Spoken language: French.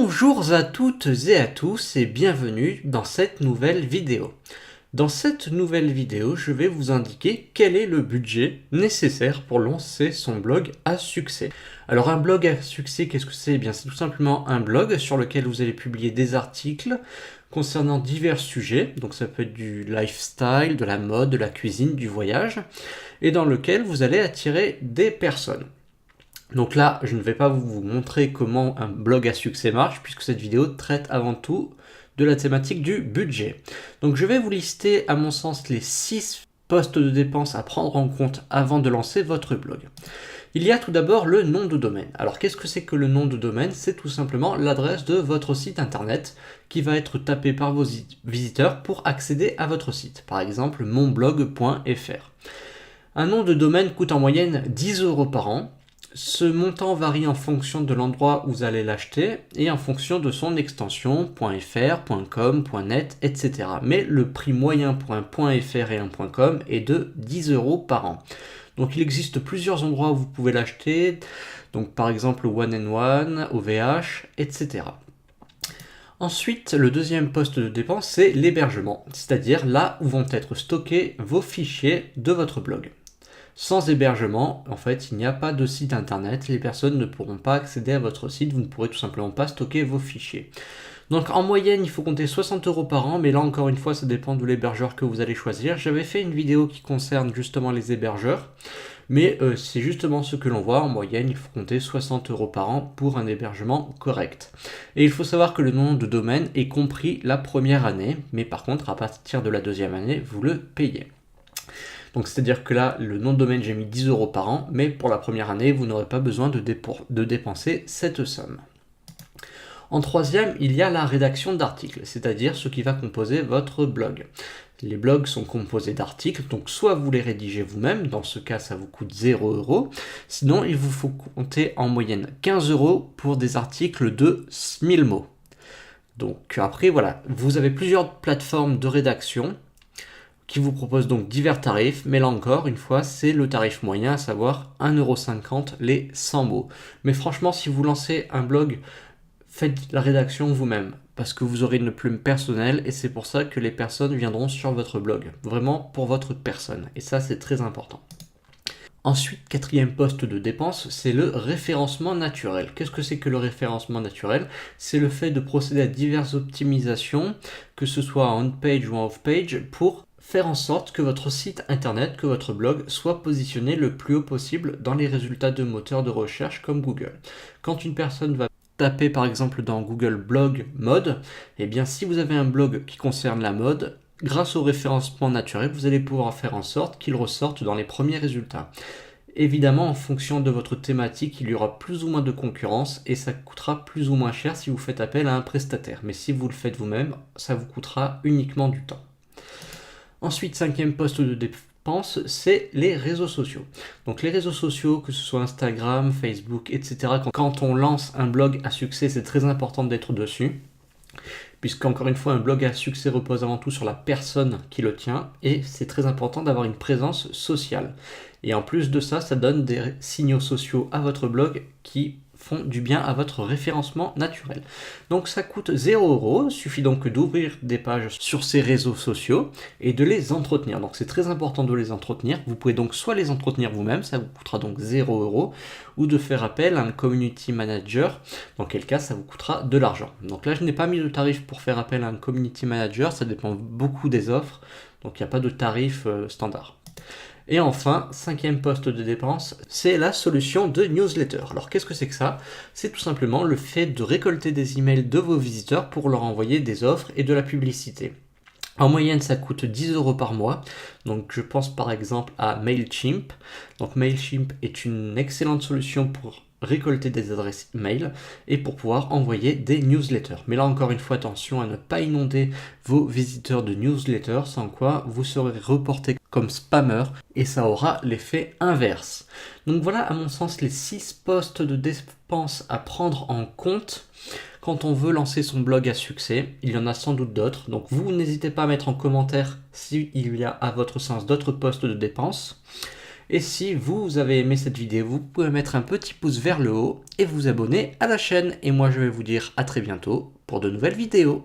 Bonjour à toutes et à tous et bienvenue dans cette nouvelle vidéo. Dans cette nouvelle vidéo, je vais vous indiquer quel est le budget nécessaire pour lancer son blog à succès. Alors un blog à succès, qu'est-ce que c'est? Eh bien, c'est tout simplement un blog sur lequel vous allez publier des articles concernant divers sujets. Donc ça peut être du lifestyle, de la mode, de la cuisine, du voyage, et dans lequel vous allez attirer des personnes. Donc là, je ne vais pas vous montrer comment un blog à succès marche, puisque cette vidéo traite avant tout de la thématique du budget. Donc je vais vous lister, à mon sens, les 6 postes de dépenses à prendre en compte avant de lancer votre blog. Il y a tout d'abord le nom de domaine. Alors qu'est-ce que c'est que le nom de domaine? C'est tout simplement l'adresse de votre site internet qui va être tapé par vos visiteurs pour accéder à votre site. Par exemple, monblog.fr. Un nom de domaine coûte en moyenne 10 € par an. Ce montant varie en fonction de l'endroit où vous allez l'acheter et en fonction de son extension .fr, .com, .net, etc. Mais le prix moyen pour un .fr et un .com est de 10 € par an. Donc il existe plusieurs endroits où vous pouvez l'acheter, donc par exemple au One and One, OVH, etc. Ensuite, le deuxième poste de dépense, c'est l'hébergement, c'est-à-dire là où vont être stockés vos fichiers de votre blog. Sans hébergement, en fait, il n'y a pas de site internet, les personnes ne pourront pas accéder à votre site, vous ne pourrez tout simplement pas stocker vos fichiers. Donc en moyenne, il faut compter 60 € par an, mais là encore une fois, ça dépend de l'hébergeur que vous allez choisir. J'avais fait une vidéo qui concerne justement les hébergeurs, mais c'est justement ce que l'on voit. En moyenne, il faut compter 60 € par an pour un hébergement correct. Et il faut savoir que le nom de domaine est compris la première année, mais par contre, à partir de la deuxième année, vous le payez. Donc c'est-à-dire que là, le nom de domaine, j'ai mis 10 € par an, mais pour la première année, vous n'aurez pas besoin de dépenser cette somme. En troisième, il y a la rédaction d'articles, c'est-à-dire ce qui va composer votre blog. Les blogs sont composés d'articles, donc soit vous les rédigez vous-même, dans ce cas ça vous coûte 0 €, sinon il vous faut compter en moyenne 15 € pour des articles de 1000 mots. Donc après voilà, vous avez plusieurs plateformes de rédaction, qui vous propose donc divers tarifs, mais là encore, une fois, c'est le tarif moyen, à savoir 1,50 € les 100 mots. Mais franchement, si vous lancez un blog, faites la rédaction vous-même, parce que vous aurez une plume personnelle, et c'est pour ça que les personnes viendront sur votre blog, vraiment pour votre personne, et ça c'est très important. Ensuite, quatrième poste de dépense, c'est le référencement naturel. Qu'est-ce que c'est que le référencement naturel? C'est le fait de procéder à diverses optimisations, que ce soit en on-page ou en off-page, pour faire en sorte que votre site internet, que votre blog soit positionné le plus haut possible dans les résultats de moteurs de recherche comme Google. Quand une personne va taper par exemple dans Google Blog mode, eh bien si vous avez un blog qui concerne la mode, grâce au référencement naturel, vous allez pouvoir faire en sorte qu'il ressorte dans les premiers résultats. Évidemment, en fonction de votre thématique, il y aura plus ou moins de concurrence et ça coûtera plus ou moins cher si vous faites appel à un prestataire. Mais si vous le faites vous-même, ça vous coûtera uniquement du temps. Ensuite, cinquième poste de dépense, c'est les réseaux sociaux. Donc les réseaux sociaux, que ce soit Instagram, Facebook, etc. Quand on lance un blog à succès, c'est très important d'être dessus. Puisqu'encore une fois, un blog à succès repose avant tout sur la personne qui le tient, et c'est très important d'avoir une présence sociale. Et en plus de ça, ça donne des signaux sociaux à votre blog qui font du bien à votre référencement naturel. Donc ça coûte 0 €, il suffit donc d'ouvrir des pages sur ces réseaux sociaux et de les entretenir. Donc c'est très important de les entretenir. Vous pouvez donc soit les entretenir vous-même, ça vous coûtera donc 0 €, ou de faire appel à un community manager, dans quel cas ça vous coûtera de l'argent. Donc là je n'ai pas mis de tarif pour faire appel à un community manager, ça dépend beaucoup des offres, donc il n'y a pas de tarif standard. Et enfin, cinquième poste de dépense, c'est la solution de newsletter. Alors qu'est-ce que c'est que ça? C'est tout simplement le fait de récolter des emails de vos visiteurs pour leur envoyer des offres et de la publicité. En moyenne, ça coûte 10 € par mois. Donc je pense par exemple à Mailchimp. Donc Mailchimp est une excellente solution pour récolter des adresses mail et pour pouvoir envoyer des newsletters. Mais là encore une fois, attention à ne pas inonder vos visiteurs de newsletters, sans quoi vous serez reporté comme spammer et ça aura l'effet inverse. Donc voilà à mon sens les 6 postes de dépenses à prendre en compte quand on veut lancer son blog à succès. Il y en a sans doute d'autres, donc vous n'hésitez pas à mettre en commentaire s'il y a à votre sens d'autres postes de dépenses. Et si vous avez aimé cette vidéo, vous pouvez mettre un petit pouce vers le haut et vous abonner à la chaîne. Et moi je vais vous dire à très bientôt pour de nouvelles vidéos.